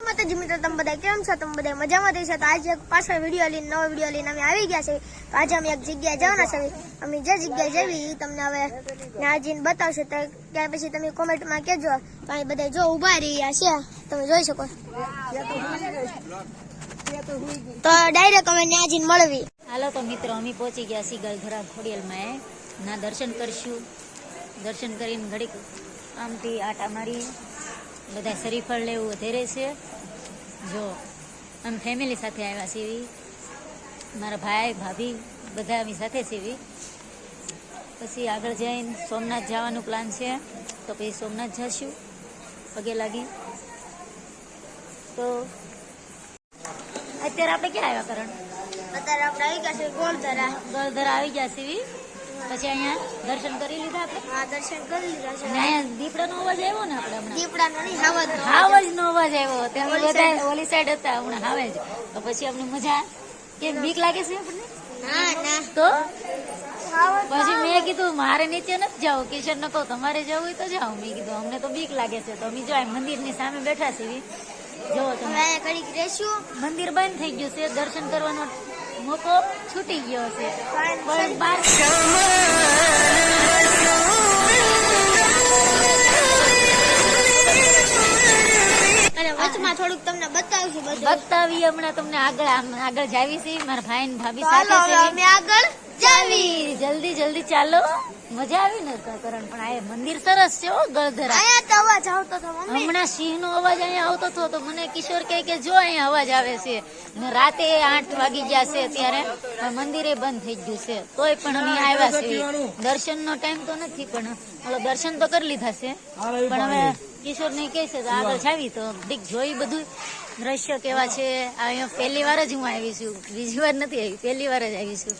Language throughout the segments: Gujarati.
માતાજી મિત્રો, તમે બધા કેમ છો? તમે બધા મજામાં રહેશો? તો આજે પાછળ વિડીયો લઈને નવો વિડીયો લઈને અમે આવી ગયા છે. તો આજે અમે એક જગ્યાએ જવાના છે. અમે જે જગ્યાએ જવી એ તમને હવે નાજીને બતાવશે. તો ત્યાર પછી તમે કોમેન્ટમાં કહેજો. તો અહીં બધા જો ઊભા રહ્યા છે, તમે જોઈ શકો. તો ડાયરેક્ટ અમે નાજીને મળવી. હાલો તો મિત્રો, અમે પહોંચી ગયા છીએ ગલધરા ખોડિયાલમાં. ના દર્શન કરશું. દર્શન કરીને ઘડીક આમથી આટા મારી બધા શરીફળ લેવું વધારે છે. જો અમે ફેમિલી સાથે આવ્યા છીએ, મારા ભાઈ ભાભી બધા અમે સાથે છીએ. પછી આગળ જઈને સોમનાથ જવાનું પ્લાન છે, તો પછી સોમનાથ જઈશું પગે લાગી. તો અત્યારે આપણે ક્યાં આવ્યા કરણ? અત્યારે આપણે આવી ગયા છે ગોળધરા. ગલધરા આવી ગયા છીએ. પછી અહીંયા દર્શન કરી લીધા આપણે. હા, દર્શન કરી લીધા છે. અને અહીંયા દીપડાનો અવાજ આવ્યો ને આપણે હમણાં. દીપડાનો નહીં, હાવજનો. હાવજનો અવાજ આવ્યો. તમે બધા ઓલી સાઈડ હતા, હમણાં હાવજ. તો પછી અમને મજા કેમ બીક લાગે છે આપણને? ના ના, તો પછી મેં કીધું મારે નીચે નથી જાવ, કિશન ને કહું તમારે જવું હોય તો જાઓ. મેં કીધું અમને તો બીક લાગે છે. તો અમે જો મંદિરની સામે બેઠા છીએ. જો તમે ઘડીક રહેશું. મંદિર બંધ થઈ ગયું છે, દર્શન કરવાનો મોકો છૂટી ગયો છે. પણ બાર અને વચમાં થોડુંક તમને બતાવશું બધું. બતાવી હમણાં તમને આગળ જાવી છે. મારા ભાઈ ને ભાભી ચાલો હવે સાથે અમે આગળ જાવી. જલ્દી જલ્દી ચાલો. મજા આવી ને કરણ? પણ આ મંદિર સરસ છે હો ગલધરા. આયા તો અવાજ આવતો હતો મમ્મી. હમણાં સિંહ નો અવાજ અહીંયા આવતો હતો, તો મને કિશોર કહે કે જો અહીંયા અવાજ આવે છે. ને રાતે 8 વાગી ગયા છે ત્યારે, મંદિરે બંધ થઈ ગયું છે. તોય પણ અમે આવ્યા છે. દર્શન નો ટાઈમ તો નથી, પણ દર્શન તો કરી લીધા છે. પણ હવે કિશોર ને કહે છે તો આગળ જાવી તો ઠીક જોઈ બધું દ્રશ્ય કેવા છે. અહીંયા પહેલી વાર જ હું આવી છું, બીજી વાર નથી આવી, પહેલી વાર જ આવી છું.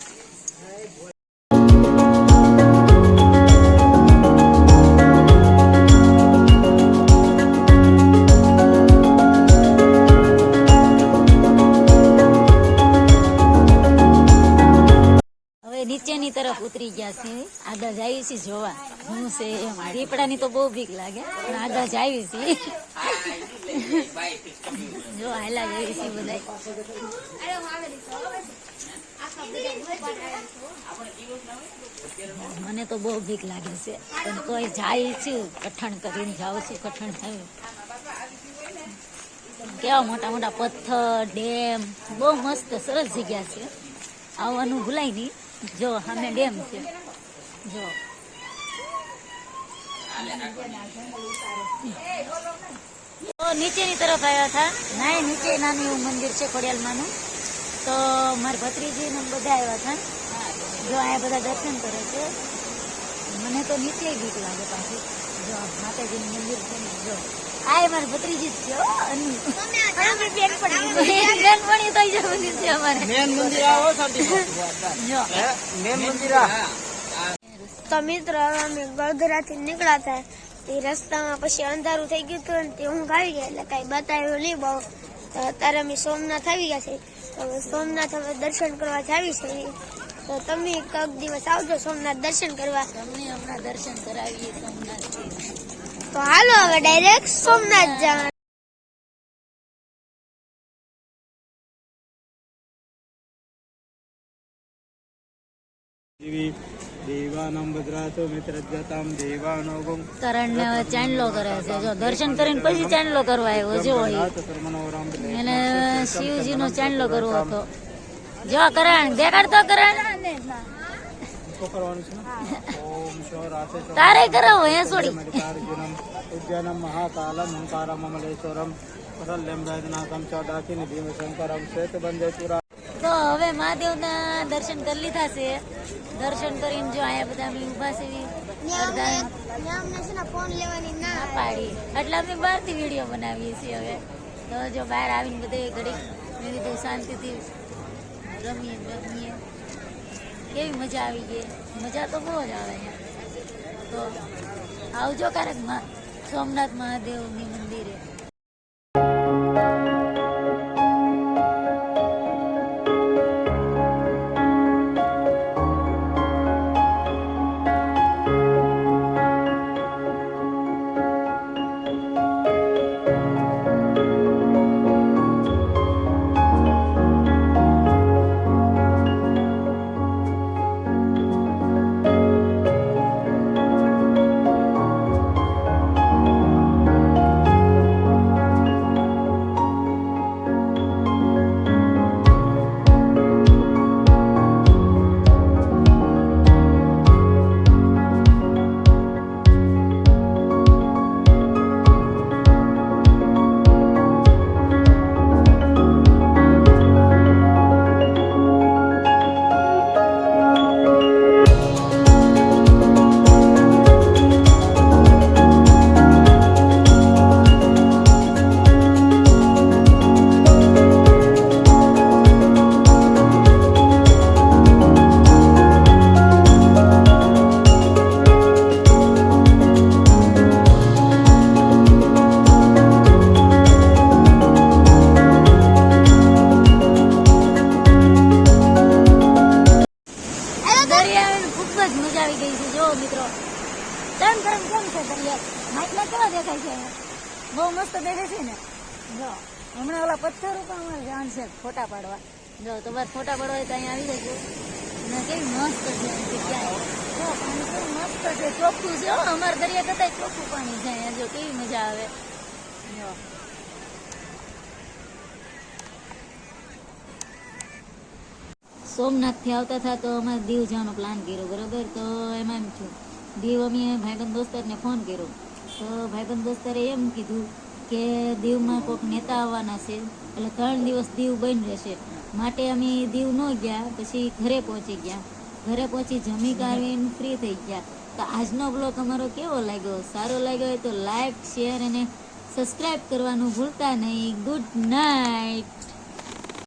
નીચેની તરફ ઉતરી ગયા છે, આગળ જાય છે જોવા હું છે એમ. દીપડાની તો બહુ બીક લાગે, પણ આગળ જાય છે. જો હાલા જાય છે બધા. મને તો બહુ બીક લાગે છે, પણ તોય જાય છું. કઠણ કરીને જાઉં છું. કઠણ થયું. કેવા મોટા મોટા પથ્થર, ડેમ, બહુ મસ્ત સરસ જગ્યા છે. આવવાનું ભૂલાય નહીં. જો સામે ડેમ છે. જો તો નીચેની તરફ આવ્યા હતા. ના નીચે નાનું એવું મંદિર છે ખોડિયાલમાંનું. તો મારા ભત્રીજી ને બધા આવ્યા હતા. જો અહીંયા બધા દર્શન કરે છે. મને તો નીચે બીક લાગે પાછી. જો માતાજીનું મંદિર છે ને, જો આ મારી ભત્રીજી જ છે. બેનપણી તો મંદિર છે અમારે. તો મિત્રો હવે અમે ગળધરા થી નીકળ્યા હતા. એ રસ્તામાં પછી અંધારું થઈ ગયું હતું ને તે ઊંઘ આવી ગયા, એટલે કઈ બતાવ્યું નહીં બહુ. તો અત્યારે અમે સોમનાથ આવી ગયા છે. તો સોમનાથ હવે દર્શન કરવા જાવી છે. તો તમે કઈક દિવસ આવજો સોમનાથ દર્શન કરવા. તમને હમણાં દર્શન કરાવીએ સોમનાથ. તો હાલો હવે ડાયરેક્ટ સોમનાથ જવાનું. કરણ ને ચાંદલો કરે છે. જો દર્શન કરીને પછી ચાંદલો કરવા આવ્યો. જો એને શિવજી નો ચાંદલો કરવો હતો. જો કરણ દેખાડતો. કરણ તારે કરાવો હે છોડી. ઉજ્જૈનમ મહાકાલમ ઓંકારમ અમલેશ્વરમ પરલ્યમ વૈદ્યનાથમ ચોડાકીન ભીમશંકરમ શ્વેતબંધેપુરા. તો હવે મહાદેવના દર્શન કરી લીધા છે. દર્શન કરીને જો અહીંયા બધા અમે ઉભા છે. ફોન લેવાની ના પાડી એટલે અમે બહારથી વિડીયો બનાવીએ છીએ. હવે તો જો બહાર આવીને બધે ઘડીક મેં કીધું શાંતિથી રમીએ. કેવી મજા આવી ગઈ. મજા તો બહુ જ આવે અહીંયા. તો આવજો ક્યારેક સોમનાથ મહાદેવની મંદિરે. દેખાય છે બહુ મસ્ત દેખાય છે ને જો હમણાં ઓલા પથ્થર ઉપર અમારે જવાનું છે ફોટા પાડવા જો તમારે ફોટા પાડવા હોય તો અહીંયા આવી જજો ને કેવી મસ્ત છે જગ્યા જો પાણી કેવું મસ્ત છે ચોખ્ખું છે હો અમારા દરિયા કરતાં ચોખ્ખું પાણી છે અહીંયા જો કેવી મજા આવે જો સોમનાથથી આવતા હતા તો અમારે દીવ જવાનો પ્લાન કર્યો બરાબર તો એમાં એમ થયું દીવ અમે ભાઈબંધ દોસ્તારને ફોન કર્યો તો ભાઈબંધ દોસ્તારે એમ કીધું કે દીવમાં કોઈક નેતા આવવાના છે એટલે 3 દિવસ દીવ બંધ રહેશે માટે અમે દીવ ન ગયા પછી ઘરે પહોંચી ગયા ઘરે પહોંચી જમી કાઢીને ફ્રી થઈ ગયા તો આજનો બ્લોગ અમારો કેવો લાગ્યો સારો લાગ્યો હોય તો લાઈક શેર અને સબસ્ક્રાઈબ કરવાનું ભૂલતા નહીં ગુડ નાઇટ